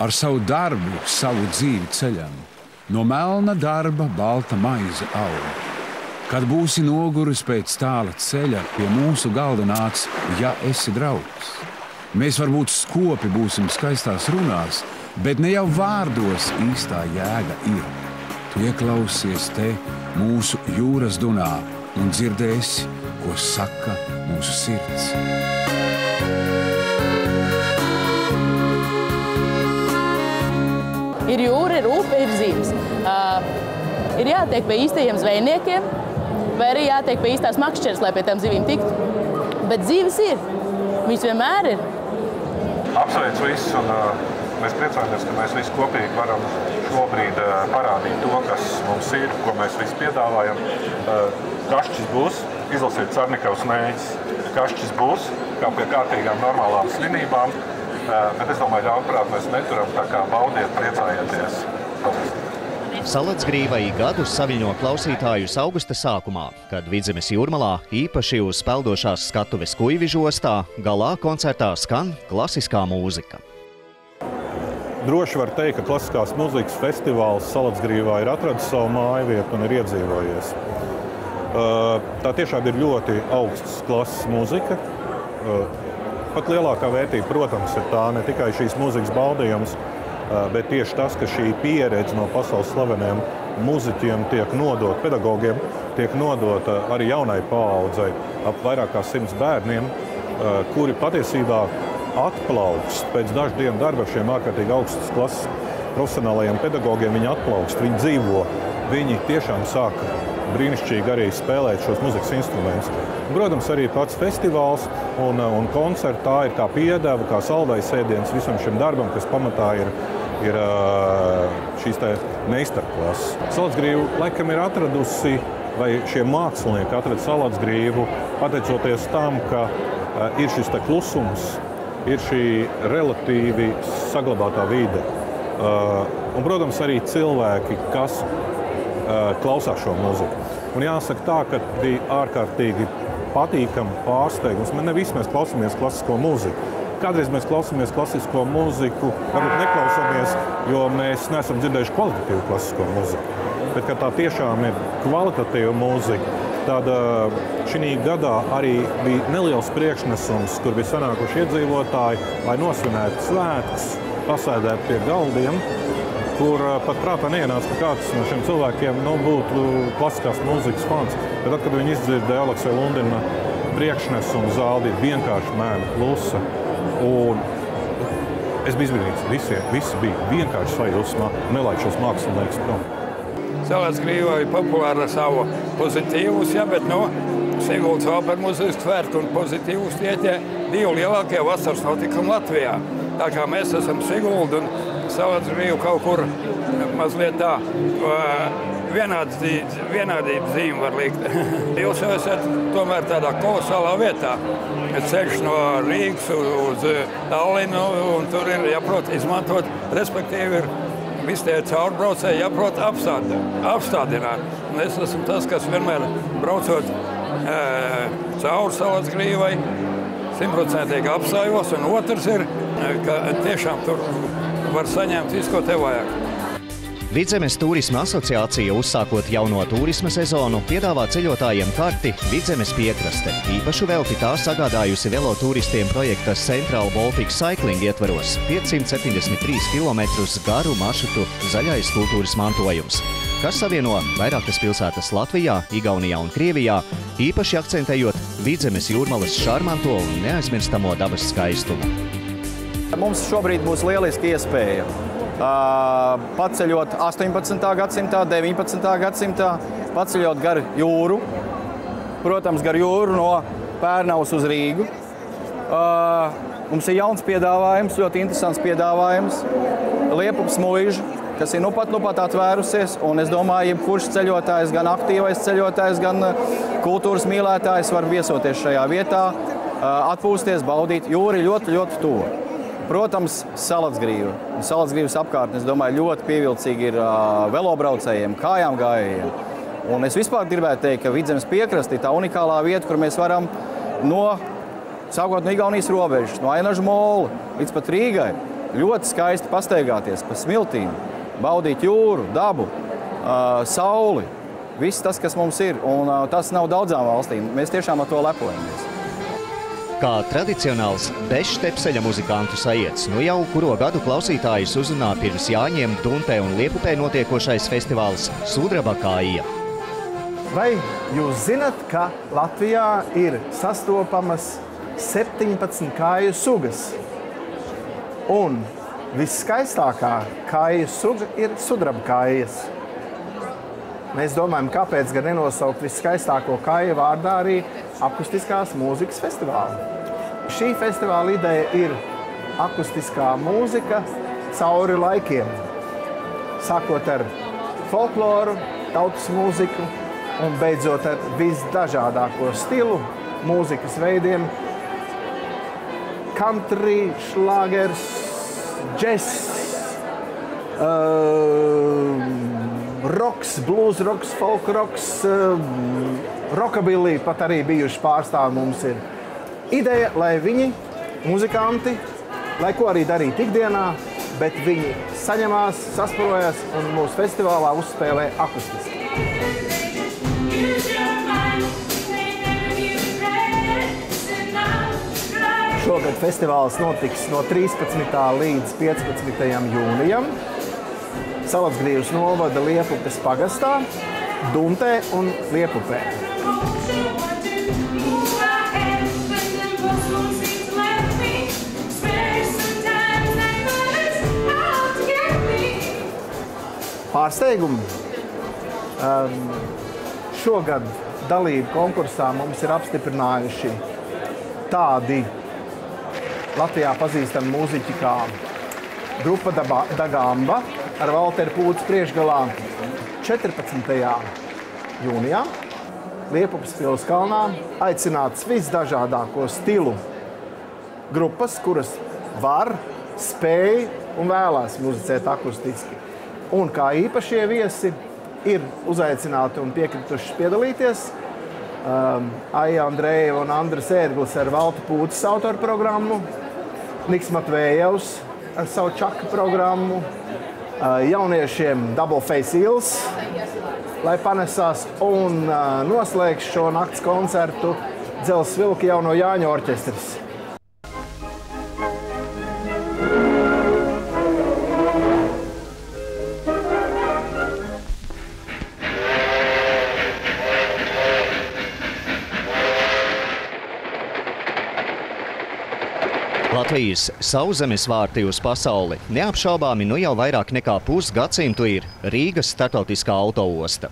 ar savu darbu, savu dzīvi ceļam. No melna darba balta maize aug. Kad būsi noguris pēc tāla ceļa, pie mūsu galda nāc, ja esi draugs. Mēs varbūt skopi būsim skaistās runās, bet ne jau vārdos īstā jēga ir. Tu ieklausies te mūsu jūras dunā un dzirdēsi, ko saka mūsu sirds. Ir jūra, ir upe, ir zīmes. Ir jātiek pie īstajiem zvejniekiem, vai arī jātiek pie īstās makšķeres, lai pie tām zivīm tiktu. Bet zīves ir. Viņas vienmēr ir. Apsveicu visus, un mēs priecājamies, ka mēs visi kopīgi varam šobrīd parādīt to, kas mums ir, ko mēs visi piedāvājam. Kašķis būs, izlasiet Carnikavas mēģis. Kašķis būs, kā pie kārtīgām normālām svinībām. Bet es domāju, ļaunprāt mēs neturam, tā kā baudiet, priecājieties. Salatsgrīva gadus saviļņo klausītājus augusta sākumā, kad Vidzemes jūrmalā, īpaši uz peldošās skatuves Kuivižu ostā, galā koncertā skan klasiskā mūzika. Droši var teikt, ka klasiskās mūzikas festivāls Salatsgrīvā ir atradis savu mājvietu un ir iedzīvojies. Tā tiešām ir ļoti augsts klases mūzika. Pat lielākā vērtība, protams, ir tā ne tikai šīs mūzikas baudījums, bet tieši tas, ka šī pieredze no pasaules slaveniem muziķiem tiek nodota pedagogiem, tiek nodota arī jaunai paaudzei ap vairāk kā 100 bērniem, kuri patiesībā atplaukst pēc dažu dienu darba ar šiem ārkārtīgi augstas klases profesionālajiem pedagogiem. Viņi atplaukst, viņi dzīvo, viņi tiešām sāk brīnišķīgi arī spēlēt šos muzikas instrumentus. Protams, arī pats festivāls un koncerts, tā ir kā piedeva, kā saldais ēdiens visam šim darbam, kas pamatā ir šīs meistarklases. Salatsgrīva laikam ir atradusi, vai šie mākslinieki atrada Salatsgrīvu, pateicoties tam, ka ir šis klusums, ir šī relatīvi saglabātā vide. Un, protams, arī cilvēki, kas klausās šo mūziku. Un jāsaka tā, ka bija ārkārtīgi patīkami pārsteigums. Ne visi mēs klausāmies klasisko mūziku. Kādreiz mēs klausāmies klasisko mūziku, varbūt neklausāmies, jo mēs neesam dzirdējuši kvalitatīvu klasisko mūziku. Bet, kad tā tiešām ir kvalitatīva mūzika, tad šī gadā arī bija neliels priekšnesums, kur bija sanākuši iedzīvotāji, lai nosvinētu svētkus, pasēdētu pie galdiem, kur pat prātā neienāca, ka kāds no šiem cilvēkiem būtu klasiskās mūzikas fans. Bet tad, kad viņi izdzirdēja Alekseja Lundina priekšnesumu, zāle bija vienkārši mēne klusa. Un es biju izbrīnīts. Visi bija vienkārši sajūsmā, nelaid šos māksliniekus prom. Salatsgrīva ir populāra ar savu pozitīvus, bet Siguldas operas mūzikas svētku un pozitīvus tie divi lielākie vasaras notikumi Latvijā. Tā kā mēs esam Sigulda un Salatsgrīva kaut kur mazliet tā vienādības zīme var likt. Jūs esat tomēr tādā kolosālā vietā. Ceļš no Rīgas uz Tallinu, un tur ir jāprot izmantot, respektīvi ir visi tie caurbraucēji jāprot apstādināt. Un es esmu tas, kas vienmēr braucot cauri Salatsgrīvai, 100% apstājos, un otrs ir, ka tiešām tur var saņemt visu, ko tev vajag. Vidzemes turisma asociācija, uzsākot jauno turisma sezonu, piedāvā ceļotājiem karti Vidzemes piekraste. Īpašu velti tā sagādājusi veloturistiem projekta Central Baltic Cycling ietvaros 573 km garu maršrutu zaļais kultūras mantojums, kas savieno vairākas pilsētas Latvijā, Igaunijā un Krievijā, īpaši akcentējot Vidzemes jūrmalas šarmanto un neaizmirstamo dabas skaistumu. Mums šobrīd būs lieliski iespēja paceļot 18. gadsimtā, 19. gadsimtā, paceļot gar jūru, protams, gar jūru no Pērnavas uz Rīgu. Mums ir jauns piedāvājums, ļoti interesants piedāvājums, Liepupas muiža, kas ir nu pat atvērusies, un es domāju, jebkurš ceļotājs, gan aktīvais ceļotājs, gan kultūras mīlētājs var viesoties šajā vietā, atpūsties, baudīt. Jūra ir ļoti, ļoti tuva. Protams, Salatsgrīva. Salatsgrīvas apkārtne, es domāju, ļoti pievilcīgi ir velobraucējiem, kājām gājējiem. Un es vispār gribētu teikt, ka Vidzemes piekraste ir tā unikālā vieta, kur mēs varam sākot no Igaunijas robežas, no Ainaža mola līdz pat Rīgai, ļoti skaisti pastaigāties pa smiltīm, baudīt jūru, dabu, sauli, viss tas, kas mums ir, un tas nav daudzām valstīm. Mēs tiešām ar to lepojamies. Kā tradicionāls bezštepseļa muzikantu sajiets, nu jau kuro gadu klausītājus uzrunā pirms Jāņiem, Duntē un Liepupē notiekošais festivāls Sudraba kāja. Vai jūs zinat, ka Latvijā ir sastopamas 17 kāju sugas? Un visskaistākā kāju suga ir sudraba kājas. Mēs domājam, kāpēc gan nenosaukt visskaistāko kāju vārdā arī akustiskās mūzikas festivālu. Šī festivāla ideja ir akustiskā mūzika cauri laikiem. Sākot ar folkloru, tautas mūziku un beidzot ar visdažādāko stilu, mūzikas veidiem. Country, šlāgers, džess, roks, blues roks, folk roks, rockabilly pat arī bijuši pārstāvi mums ir. Ideja, lai viņi, muzikanti, lai ko arī darītu ikdienā, bet viņi saņemās, sasparojas un mūsu festivālā uzspēlē akustiski. Šogad festivāls notiks no 13. līdz 15. jūnijam. Salatsgrīvas novada Liepupes pagastā, Duntē un Liepupē. Pārsteigumi. Šogad dalību konkursā mums ir apstiprinājuši tādi Latvijā pazīstami mūziķi kā grupa Dagamba ar Valteru Pūcu priekšgalā 14. jūnijā Liepupes Pilskalnā aicināts visdažādāko stilu grupas, kuras var, spēj un vēlās muzicēt akustiski. Un kā īpašie viesi ir uzaicināti un piekrituši piedalīties Aija Andrejeva un Andris Ērglis ar Valta Pūces autoru programmu, Niks Matvējevs ar savu čaka programmu, jauniešiem Double Face Hills, lai panesās, un noslēgs šo nakts koncertu Dzels Vilki jauno Jāņu orķestris. Latvijas sauszemes vārti uz pasauli neapšaubāmi nu jau vairāk nekā pusgadsimtu ir Rīgas startautiskā autoosta.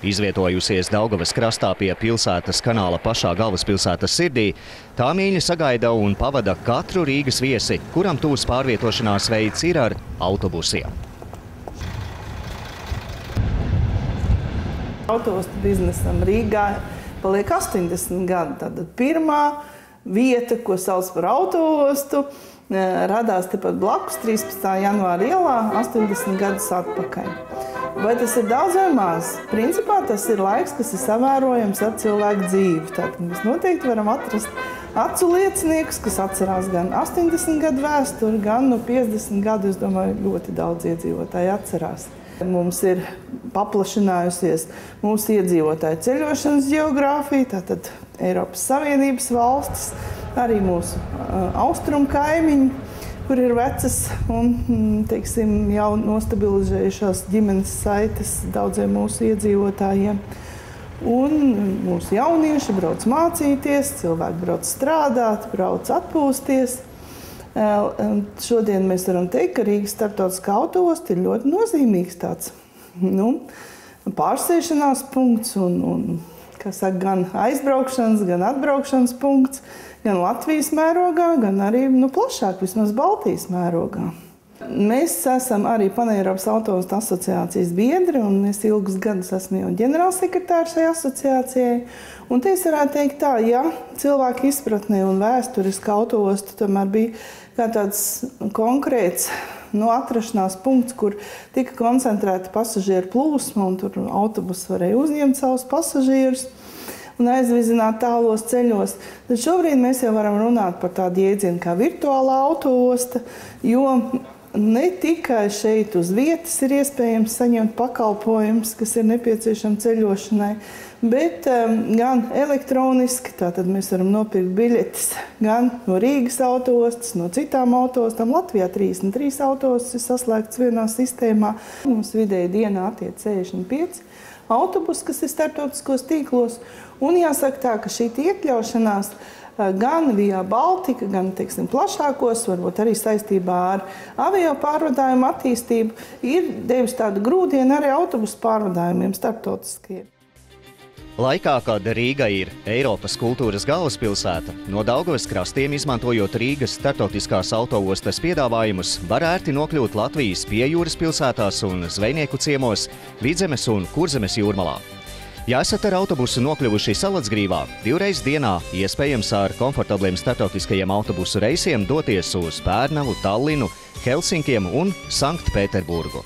Izvietojusies Daugavas krastā pie pilsētas kanāla pašā galvaspilsētas sirdī, tā mīļi sagaida un pavada katru Rīgas viesi, kuram tūs pārvietošanās veids ir ar autobusiem. Autoostu biznesam Rīgā paliek 80 gadi. Tad pirmā vieta, ko sauc par autoostu, radās tepat blakus 13. janvāra ielā 80 gadus atpakaļ. Vai tas ir daudz vai maz? Principā tas ir laiks, kas ir savērojams ar cilvēku dzīvi. Tātad mēs noteikti varam atrast acu lieciniekus, kas atcerās gan 80 gadu vēsturi, gan no 50 gadu, es domāju, ļoti daudz iedzīvotāji atcerās. Mums ir paplašinājusies mūsu iedzīvotāju ceļošanas ģeogrāfija, tātad Eiropas Savienības valstis, arī mūsu austrumu kaimiņi, kur ir vecas un, teiksim, jau nostabilizējušās ģimenes saites daudziem mūsu iedzīvotājiem. Un mūsu jaunieši brauc mācīties, cilvēki brauc strādāt, brauc atpūsties. Šodien mēs varam teikt, ka Rīgas starptautiskā autoosta ir ļoti nozīmīgs tāds pārsēšanās punkts un gan aizbraukšanas, gan atbraukšanas punkts, gan Latvijas mērogā, gan arī plašāk, vismaz Baltijas mērogā. Mēs esam arī Paneiropas autoostu asociācijas biedri, un es ilgus gadus esmu jau ģenerālsekretārs šai asociācijai. Un te es varētu teikt tā, ja cilvēku izpratnē un vēsturiski autoostu tomēr bija kā tāds konkrēts atrašanās punkts, kur tika koncentrēta pasažieru plūsma, un tur autobus varēja uzņemt savus pasažierus. un aizvizināt tālos ceļos. Tad šobrīd mēs jau varam runāt par tādu jēdzienu kā virtuālā autoosta, jo ne tikai šeit uz vietas ir iespējams saņemt pakalpojumus, kas ir nepieciešami ceļošanai, bet gan elektroniski, tātad mēs varam nopirkt biļetes gan no Rīgas autostas, no citām autostām. Latvijā 33 autostas ir saslēgts vienā sistēmā. Mums vidēji dienā attiec 65 autobusi, kas ir starptautiskos tīklos. Un jāsaka tā, ka šī iekļaušanās gan Via Baltica, gan, teiksim, plašākos, varbūt arī saistībā ar avio pārvadājumu attīstību, ir devis tādu grūdienu arī autobusu pārvadājumiem starptautiskiem. Laikā, kad Rīga ir Eiropas kultūras galvaspilsēta, no Daugavas krastiem izmantojot Rīgas starptautiskās autoostas piedāvājumus, var ērti nokļūt Latvijas piejūras pilsētās un zvejnieku ciemos, Vidzemes un Kurzemes jūrmalā. Ja esat ar autobusu nokļuvuši Salacgrīvā, 2 reizes dienā iespējams ar komfortabliem starptautiskajiem autobusu reisiem doties uz Pērnavu, Tallinu, Helsinkiem un Sanktpēterburgu.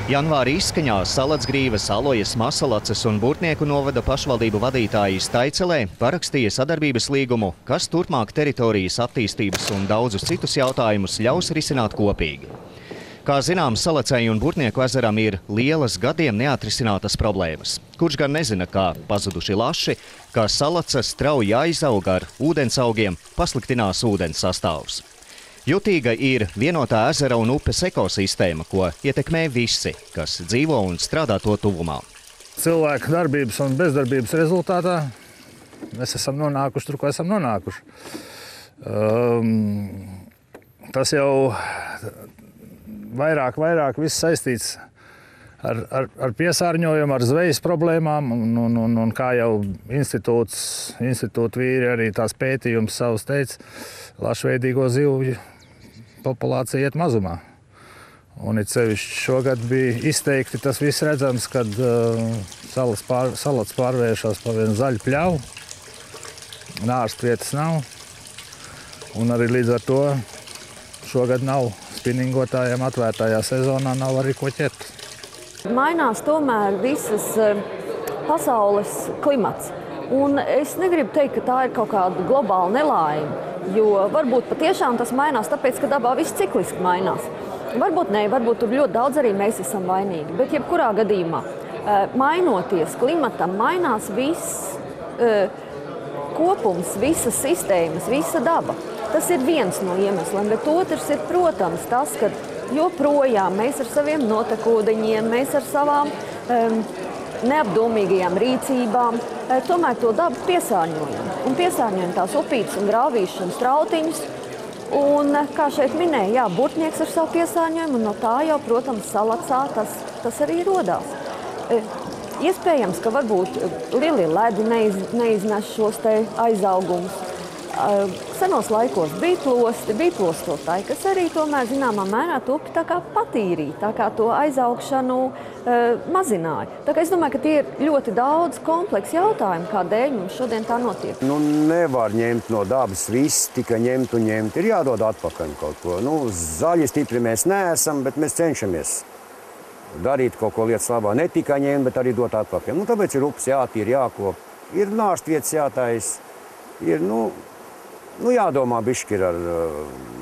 Janvāra izskaņā Salacgrīvas, Alojas, Masalaces un Burtnieku novada pašvaldību vadītāji Staicelē parakstīja sadarbības līgumu, kas turpmāk teritorijas attīstības un daudzus citus jautājumus ļaus risināt kopīgi. Kā zināms, Salacei un Burtnieku ezeram ir lielas gadiem neatrisinātas problēmas. Kurš gan nezina, kā pazuduši laši, kā Salace strauji aizaug ar ūdensaugiem, pasliktinās ūdens sastāvs. Jutīga ir vienotā ezera un upes ekosistēma, ko ietekmē visi, kas dzīvo un strādā to tuvumā. Cilvēku darbības un bezdarbības rezultātā mēs esam nonākuši tur, ko esam nonākuši. Tas jau vairāk viss saistīts ar piesārņojumu, ar zvejas problēmām, un kā jau institūta vīri arī tās pētījums savus teica, lašveidīgo zivju populācija iet mazumā. Un it sevišķi šogad bija izteikti tas viss redzams, kad salats pārvēršās pa vienu zaļu pļauju, nārst vietas nav, un arī līdz ar to šogad nav spinningotājiem atvērtajā sezonā, nav arī ko ķert. Mainās tomēr visas pasaules klimats. Un es negribu teikt, ka tā ir kaut kāda globāla nelaime, jo varbūt patiešām tas mainās, tāpēc, ka dabā viss cikliski mainās. Varbūt ne, varbūt tur ļoti daudz arī mēs esam vainīgi, bet jebkurā gadījumā, mainoties klimatam, mainās viss kopums, visas sistēmas, visa daba. Tas ir viens no iemesliem, bet otrs ir, protams, tas, ka joprojām mēs ar saviem notekūdeņiem, mēs ar savām neapdomīgajām rīcībām, tomēr to dabu piesārņojam. Un piesārņojam tās upītes un grāvīšas un strautiņus. Un, kā šeit minēja, jā, Burtnieks ar savu piesārņojumu, un no tā jau, protams, Salacā tas arī rodās. Iespējams, ka varbūt lielie ledi neiznes šos te aizaugumus. Senos laikos bija plostotāji, kas arī tomēr zināmā mērā to upi tā kā patīrīja, tā kā to aizaugšanu mazināja. Tā kā es domāju, ka tie ir ļoti daudz kompleksu jautājumu, kādēļ mums šodien tā notiek. Nevar ņemt no dabas viss, tikai ņemt un ņemt. Ir jādod atpakaļ kaut ko. Zaļi stipri mēs neesam, bet mēs cenšamies darīt kaut ko lietas labā. Ne tikai ņemt, bet arī dot atpakaļ. Tāpēc ir upes jātīr, jākop, ir nārst vietas jātais, ir, jādomā bišķi ir ar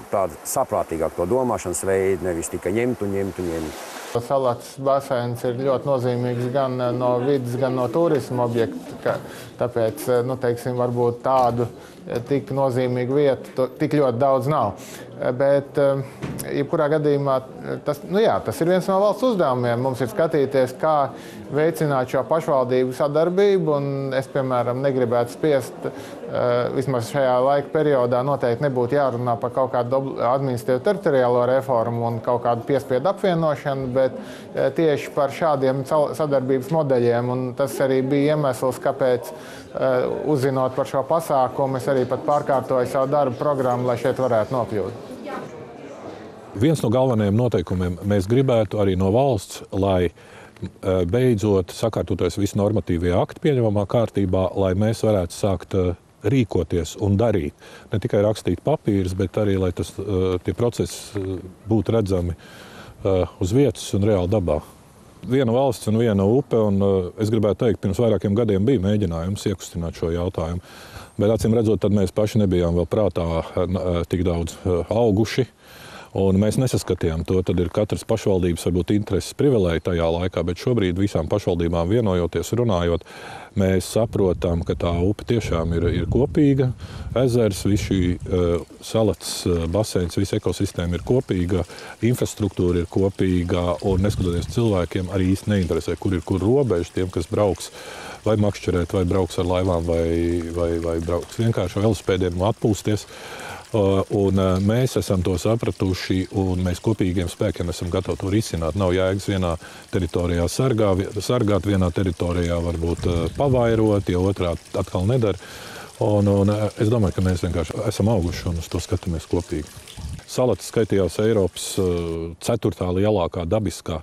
tādu saprātīgāku to domāšanas veidu, nevis tikai ņemt un ņemt un ņemt. Salaces baseins ir ļoti nozīmīgs gan no vidas, gan no turisma objekta, tāpēc, teiksim, varbūt tādu tik nozīmīgu vietu tik ļoti daudz nav. Bet, jebkurā gadījumā, tas ir viens no valsts uzdevumiem. Mums ir skatīties, kā veicināt šo pašvaldību sadarbību, un es, piemēram, negribētu spiest, vismaz šajā laika periodā noteikti nebūtu jārunā par kaut kādu administratīvu teritoriālo reformu un kaut kādu piespiedu apvienošanu, bet tieši par šādiem sadarbības modeļiem, un tas arī bija iemesls, kāpēc, uzzinot par šo pasākumu, es arī pat pārkārtoju savu darbu programmu, lai šeit varētu nokļūt. Viens no galvenajiem noteikumiem mēs gribētu arī no valsts, lai beidzot sakārtoties visi normatīvie akti pieņemamā kārtībā, lai mēs varētu sākt rīkoties un darīt. Ne tikai rakstīt papīrus, bet arī, lai tie procesi būtu redzami uz vietas un reāli dabā. viena valsts un viena upe, un es gribētu teikt, pirms vairākiem gadiem bija mēģinājums iekustināt šo jautājumu. Bet acīm redzot, tad mēs paši nebijām vēl prātā tik daudz auguši, un mēs nesaskatījām to. Tad ir katras pašvaldības varbūt intereses privilēja tajā laikā, bet šobrīd visām pašvaldībām vienojoties, runājot, mēs saprotam, ka tā upe tiešām ir kopīga. Ezers, viss šī salats, baseins, visa ekosistēma ir kopīga, infrastruktūra ir kopīga, un neskatoties cilvēkiem arī īsti neinteresē, kur ir kur robeža tiem, kas brauks vai makšķerēt, vai brauks ar laivām, vai brauks vienkārši ar velospēdiem un atpūsties. Un mēs esam to sapratuši, un mēs kopīgiem spēkiem esam gatavi to risināt. Nav jēgas vienā teritorijā sargāt, vienā teritorijā varbūt pavairot, ja otrā atkal nedara. Un es domāju, ka mēs vienkārši esam auguši un uz to skatāmies kopīgi. Salats skaitījās Eiropas 4. lielākā dabiskā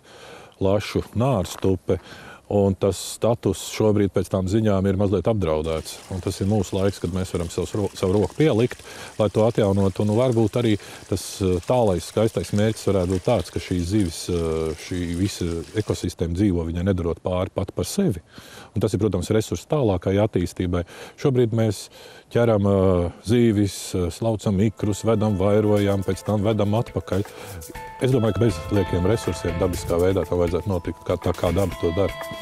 lašu nārstupe. Un tas status šobrīd pēc tām ziņām ir mazliet apdraudēts. Un tas ir mūsu laiks, kad mēs varam savu roku pielikt, lai to atjaunot. Un varbūt arī tas tālais, skaistais mērķis varētu būt tāds, ka šīs zivis, šī visa ekosistēma dzīvo, viņai nedarot pāri pat par sevi. Un tas ir, protams, resurss tālākai attīstībai. Šobrīd mēs ķeram zīvis, slaucam ikrus, vedam, vairojam, pēc tam vedam atpakaļ. Es domāju, ka bez liekiem resursiem dabiskā veidā tam vajadzētu notikt, kā daba to dara.